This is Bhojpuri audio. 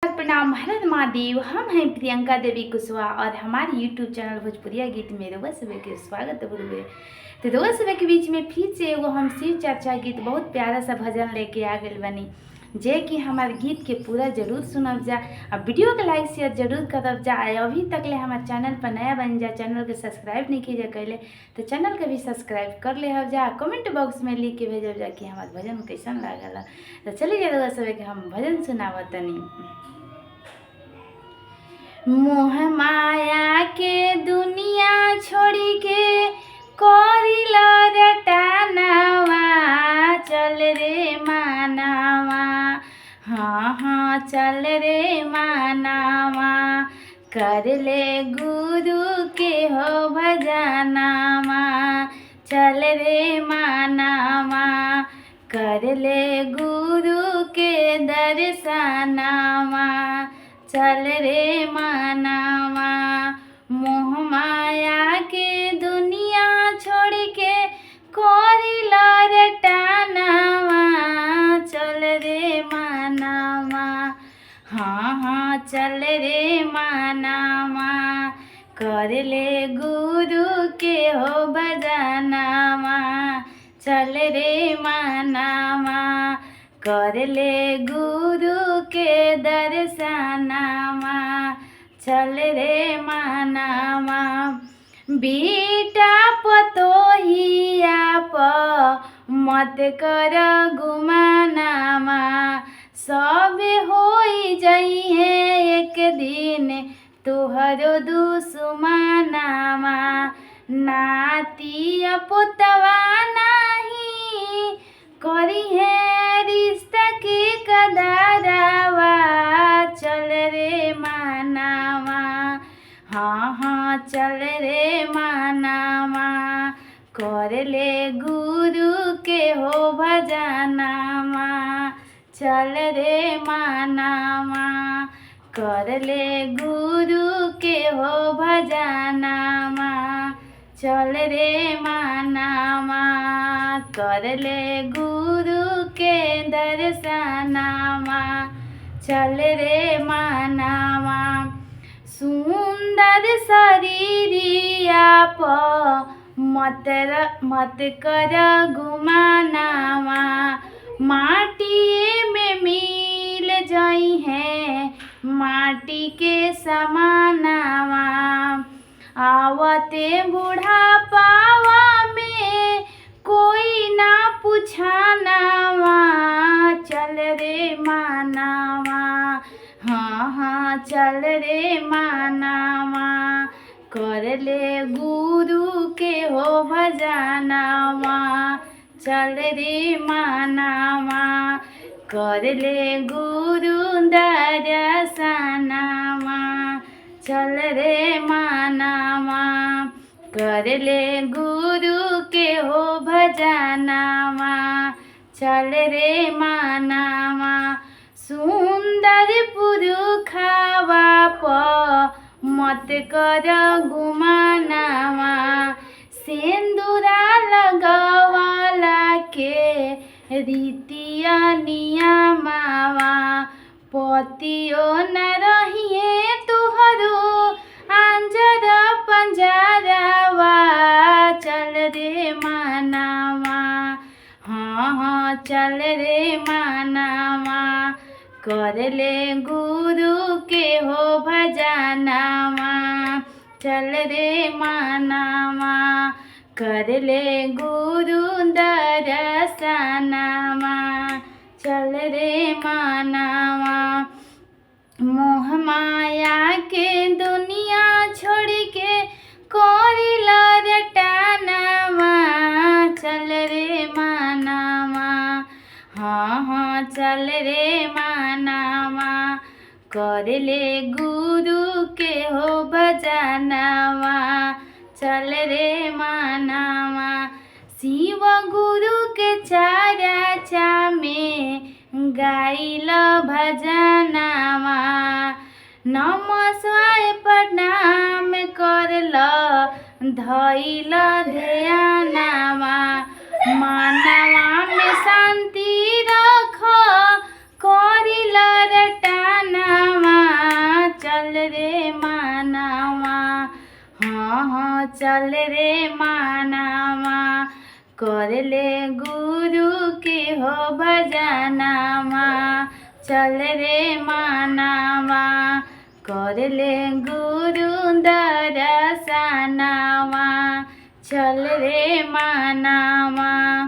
प्रणाम। हर महादेव। हम हैं प्रियंका देवी कुशवाहा और हमारे यूट्यूब चैनल भोजपुरिया गीत में रउआ सभे के स्वागत बड़ुए। तो रउआ सभे के बीच में फिर से एगो हम शिव चर्चा गीत बहुत प्यारा सा भजन लेके आ गए बनी, जे कि हमारे गीत के पूरा जरूर सुनब जा और वीडियो के लाइक शेयर जरूर करब जा। अभी तक ले हमारे चैनल पर नया बन जा, चैनल के सब्सक्राइब नहीं कीजिए कैले तो चैनल के भी सब्सक्राइब कर ले जा। कमेंट बॉक्स में लिख के भेजब जा कि हमारे भजन कैसन लागल। तो चलिए रउआ सभे के हम भजन सुनावत तनी। मोह माया के दुनिया छोड़ी के करिला रटानवा, चल रे मानवा। हाँ हाँ चल रे मानवा, कर ले गुरु के हो भजनवा। चल रे मानवा, कर ले गुरु के दर्शनवा। चल रे मानवा, मोह माया के दुनिया छोड़ के करिला रटानवा। चल रे मानवा, हाँ हाँ चल रे मानवा, कर ले गुरु के हो भजनवा। चल रे मानवा, कर ले गुरु के दर्शनवा। चल रे मानवा, बेटा पतोहिया प मत कर गुमानवा। सब होई जइहे एक दिन तुहरो दुश्मनवा। नाती पुतवा नहीं करी है रिश्ता के कदारवा। चल रे मानवा, हाँ हाँ चल रे मानवा, कर ले गुरु के हो भजनवा। चल रे मानवा, कर ले गुरु के हो भजनवा। चल रे मानवा, कर ले गुरु के दर्शनवा। चल रे मानवा, सुंदर शरीरिया प मत कर गुमानवा। माटी में मिल जाई है माटी के समानवा। आवते बुढ़ापावा में कोई ना पूछानवा। चल रे मानवा, हाँ हाँ चल रे मानवा, कर ले गुरु के हो भजनवा। चल रे मानवा, कर ले गुरु दर्शनवा। चल रे मानवा, कर ले गुरु के हो भजनवा। चल रे मानवा, सुंदर पुरुषवा प मत कर गुमानवा। सिंदूरा लगवाला के रीतिया नियमवा। पतियो न रहिए तुहरो आंजर पंजरवा। चल रे मानवा, हाँ हाँ चल रे मानवा, कर ले गुरु के हो भजनवा। चल रे मानवा, कर ले गुरु दर्शनवा। चल रे मानवा, मोह माया के दुनिया छोड़ के करिला रटानवा। चल रे मानवा, हाँ हाँ चल रे मानवा, कर ले गुरु के हो भजनवा। चल रे मानवा, शिव गुरु के चर्चा में गाइल भजनवा। नमः शिवाय प्रणाम करल धइल ध्यानवा। मानवा में शांति रख करिल रटानवा। चल रे मानावा करले गुरु के हो भजनावा चल रे मानावा करले गुरु दर्शनावा चल रे मानावा।